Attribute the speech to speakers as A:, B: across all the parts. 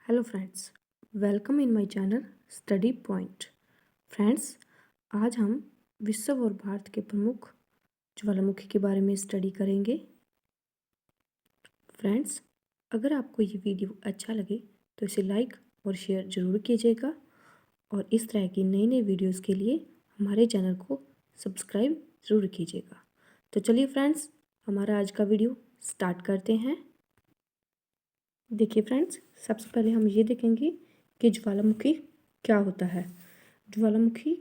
A: Hello friends, welcome in my channel study point. Friends, आज हम विश्व और भारत के प्रमुख ज्वालामुखी के बारे में स्टडी करेंगे। फ्रेंड्स, अगर आपको ये वीडियो अच्छा लगे तो इसे लाइक और शेयर ज़रूर कीजिएगा और इस तरह की नई नई वीडियोस के लिए हमारे चैनल को सब्सक्राइब ज़रूर कीजिएगा। तो चलिए फ्रेंड्स, हमारा आज का वीडियो स्टार्ट करते हैं। देखिए फ्रेंड्स, सबसे पहले हम ये देखेंगे कि ज्वालामुखी क्या होता है। ज्वालामुखी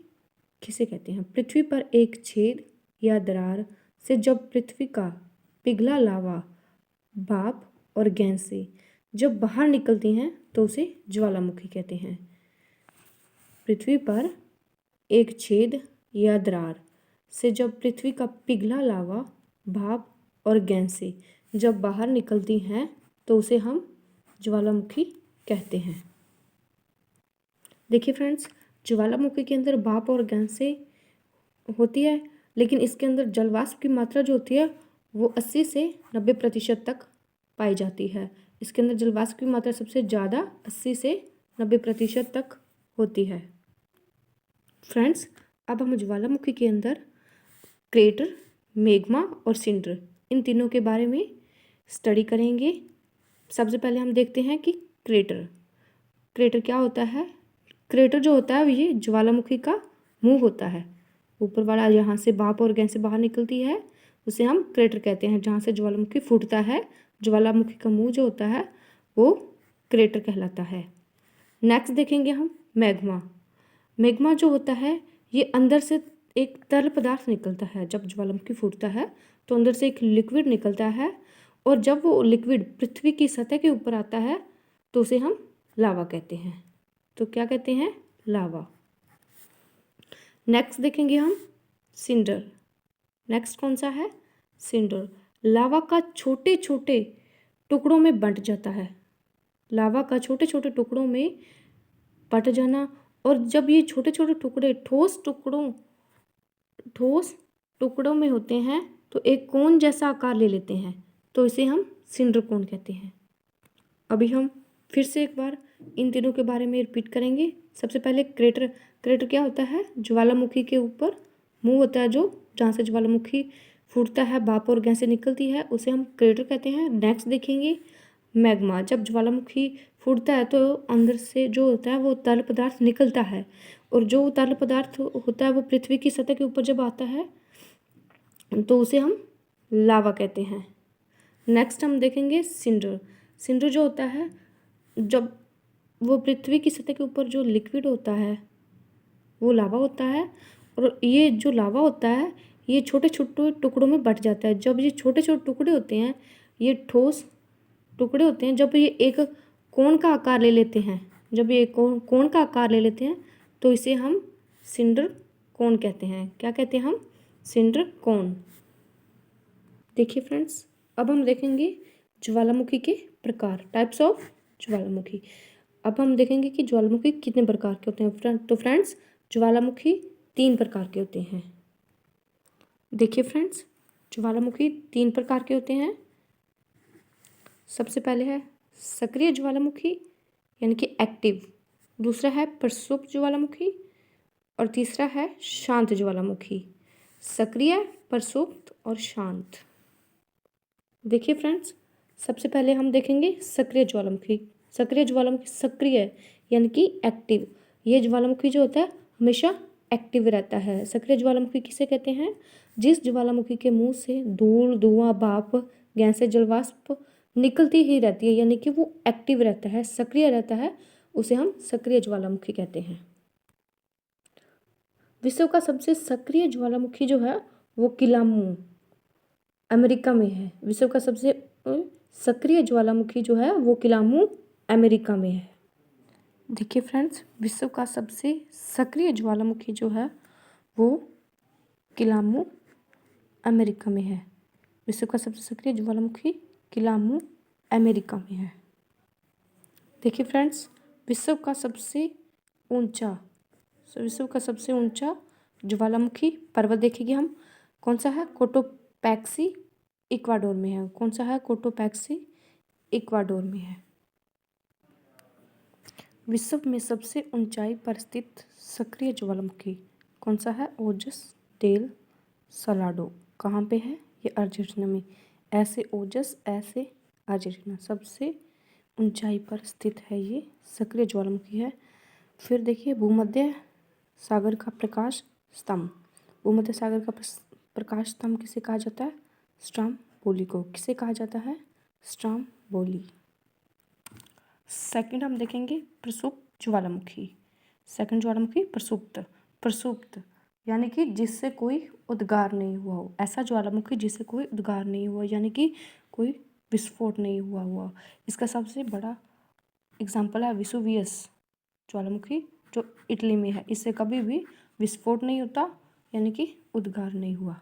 A: किसे कहते हैं? पृथ्वी पर एक छेद या दरार से जब पृथ्वी का पिघला लावा, भाप और गैसें जब बाहर निकलती हैं तो उसे ज्वालामुखी कहते हैं। पृथ्वी पर एक छेद या दरार से जब पृथ्वी का पिघला लावा, भाप और गैसें जब बाहर निकलती हैं तो उसे हम ज्वालामुखी कहते हैं। देखिए फ्रेंड्स, ज्वालामुखी के अंदर भाप और गैसें होती है, लेकिन इसके अंदर जलवाष्प की मात्रा जो होती है वो 80 से 90% तक पाई जाती है। इसके अंदर जलवाष्प की मात्रा सबसे ज़्यादा 80 से 90% तक होती है। फ्रेंड्स, अब हम ज्वालामुखी के अंदर क्रेटर, मैग्मा और सिंडर, इन तीनों के बारे में स्टडी करेंगे। सबसे पहले हम देखते हैं कि क्रेटर क्या होता है। क्रेटर जो होता है ये ज्वालामुखी का मुंह होता है। ऊपर वाला जहाँ से भाप और गैस से बाहर निकलती है उसे हम क्रेटर कहते हैं। जहाँ से ज्वालामुखी फूटता है, ज्वालामुखी का मुंह जो होता है वो क्रेटर कहलाता है। नेक्स्ट देखेंगे हम मैग्मा। मैग्मा जो होता है ये अंदर से एक तरल पदार्थ निकलता है। जब ज्वालामुखी फूटता है तो अंदर से एक लिक्विड निकलता है और जब वो लिक्विड पृथ्वी की सतह के ऊपर आता है तो उसे हम लावा कहते हैं। तो क्या कहते हैं? लावा। नेक्स्ट देखेंगे हम सिंडर। नेक्स्ट कौन सा है? सिंडर। लावा का छोटे छोटे टुकड़ों में बंट जाता है। लावा का छोटे छोटे टुकड़ों में बंट जाना, और जब ये छोटे छोटे टुकड़े ठोस टुकड़ों में होते हैं तो एक कोन जैसा आकार ले लेते हैं, तो इसे हम सिंडर कोन कहते हैं। अभी हम फिर से एक बार इन तीनों के बारे में रिपीट करेंगे। सबसे पहले क्रेटर। क्रेटर क्या होता है? ज्वालामुखी के ऊपर मुंह होता है, जो जहाँ से ज्वालामुखी फूटता है, भाप और गैसें निकलती है, उसे हम क्रेटर कहते हैं। नेक्स्ट देखेंगे मैग्मा। जब ज्वालामुखी फूटता है तो अंदर से जो होता है वो तरल पदार्थ निकलता है, और जो तरल पदार्थ होता है वो पृथ्वी की सतह के ऊपर जब आता है तो उसे हम लावा कहते हैं। नेक्स्ट हम देखेंगे सिंडर। सिंडर जो होता है, जब वो पृथ्वी की सतह के ऊपर जो लिक्विड होता है वो लावा होता है, और ये जो लावा होता है ये छोटे छोटे टुकड़ों में बंट जाता है। जब ये छोटे छोटे टुकड़े होते हैं, ये ठोस टुकड़े होते हैं, जब ये एक कोण का आकार ले लेते हैं, जब ये कोण का आकार ले लेते हैं तो इसे हम सिंडर कोण कहते हैं। क्या कहते हैं हम? सिंडर कोण। देखिए फ्रेंड्स, अब हम देखेंगे ज्वालामुखी के प्रकार, टाइप्स ऑफ ज्वालामुखी। अब हम देखेंगे कि ज्वालामुखी कितने प्रकार के होते हैं। तो फ्रेंड्स, ज्वालामुखी 3 प्रकार के होते हैं। देखिए फ्रेंड्स, ज्वालामुखी 3 प्रकार के होते हैं। सबसे पहले है सक्रिय ज्वालामुखी यानी कि एक्टिव, दूसरा है प्रक्षुब्ध ज्वालामुखी, और तीसरा है शांत ज्वालामुखी। सक्रिय, प्रक्षुब्ध और शांत। देखिए फ्रेंड्स, सबसे पहले हम देखेंगे सक्रिय ज्वालामुखी। सक्रिय ज्वालामुखी सक्रिय यानी कि एक्टिव। ये ज्वालामुखी जो होता है हमेशा एक्टिव रहता है। सक्रिय ज्वालामुखी किसे कहते हैं? जिस ज्वालामुखी के मुंह से धूल, धुआं, भाप, गैसें, जलवाष्प निकलती ही रहती है, यानी कि वो एक्टिव रहता है, सक्रिय रहता है, उसे हम सक्रिय ज्वालामुखी कहते हैं। विश्व का सबसे सक्रिय ज्वालामुखी जो है वो किलामू अमेरिका में है। विश्व का सबसे सक्रिय ज्वालामुखी जो है वो किलामू अमेरिका में है। देखिए फ्रेंड्स, विश्व का सबसे सक्रिय ज्वालामुखी जो है वो किलामू अमेरिका में है। विश्व का सबसे सक्रिय ज्वालामुखी किलामू अमेरिका में है। देखिए फ्रेंड्स, विश्व का सबसे ऊंचा ज्वालामुखी पर्वत देखेंगे हम। कौन सा है? कोटोपैक्सी इक्वाडोर में है। कौन सा है? कोटोपैक्सी इक्वाडोर में है। विश्व में सबसे ऊंचाई पर स्थित सक्रिय ज्वालामुखी कौन सा है? ओजस डेल सलाडो। कहाँ पे है? ये अर्जेंटीना में। ऐसे ओजस, ऐसे अर्जेंटीना, सबसे ऊंचाई पर स्थित है ये सक्रिय ज्वालामुखी है। फिर देखिए भूमध्य सागर का प्रकाश स्तंभ। भूमध्य सागर का प्रकाश स्तंभ किसे कहा जाता है? स्ट्रोम्बोली को। किसे कहा जाता है? स्ट्रोम्बोली। सेकंड हम देखेंगे प्रसुप्त ज्वालामुखी। सेकंड ज्वालामुखी प्रसुप्त। प्रसुप्त यानी कि जिससे कोई उद्गार नहीं हुआ हो, ऐसा ज्वालामुखी जिससे कोई उद्गार नहीं हुआ, यानी कि कोई विस्फोट नहीं हुआ। इसका सबसे बड़ा एग्जाम्पल है वेसुवियस ज्वालामुखी जो इटली में है। इससे कभी भी विस्फोट नहीं होता, यानी कि उद्गार नहीं हुआ।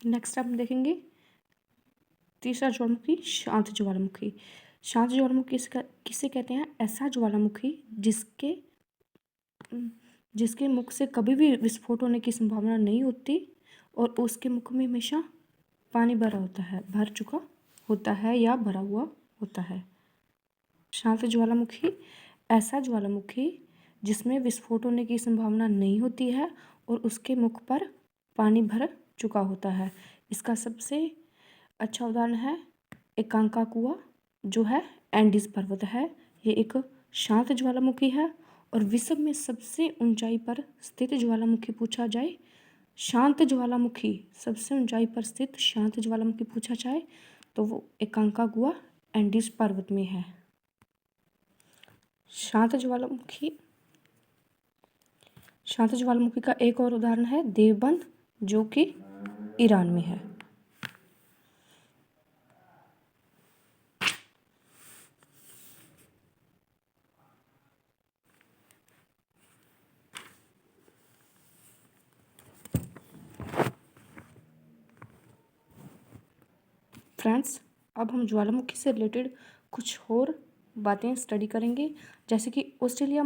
A: नेक्स्ट हम देखेंगे तीसरा ज्वालामुखी शांत ज्वालामुखी। शांत ज्वालामुखी किसे कहते हैं? ऐसा ज्वालामुखी जिसके मुख से कभी भी विस्फोट होने की संभावना नहीं होती और उसके मुख में हमेशा पानी भरा होता है, भर चुका होता है या भरा हुआ होता है। शांत ज्वालामुखी ऐसा ज्वालामुखी जिसमें विस्फोट होने की संभावना नहीं होती है और उसके मुख पर पानी भर चुका होता है। इसका सबसे अच्छा उदाहरण है एकांकागुआ जो है एंडीज पर्वत है। ये एक शांत ज्वालामुखी है। और विश्व में सबसे ऊंचाई पर स्थित ज्वालामुखी पूछा जाए, शांत ज्वालामुखी, सबसे ऊंचाई पर स्थित शांत ज्वालामुखी पूछा जाए तो वो एकांकागुआ एंडीज पर्वत में है। शांत ज्वालामुखी का एक और उदाहरण है देवबंद जो कि ईरान में है। फ्रेंड्स, अब हम ज्वालामुखी से रिलेटेड कुछ और बातें स्टडी करेंगे, जैसे कि ऑस्ट्रेलिया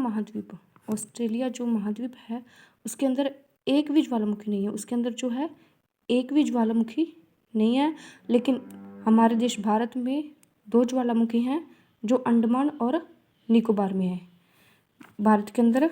A: जो महाद्वीप है उसके अंदर एक भी ज्वालामुखी नहीं है। उसके अंदर जो है एक भी ज्वालामुखी नहीं है, लेकिन हमारे देश भारत में 2 ज्वालामुखी हैं जो अंडमान और निकोबार में है। भारत के अंदर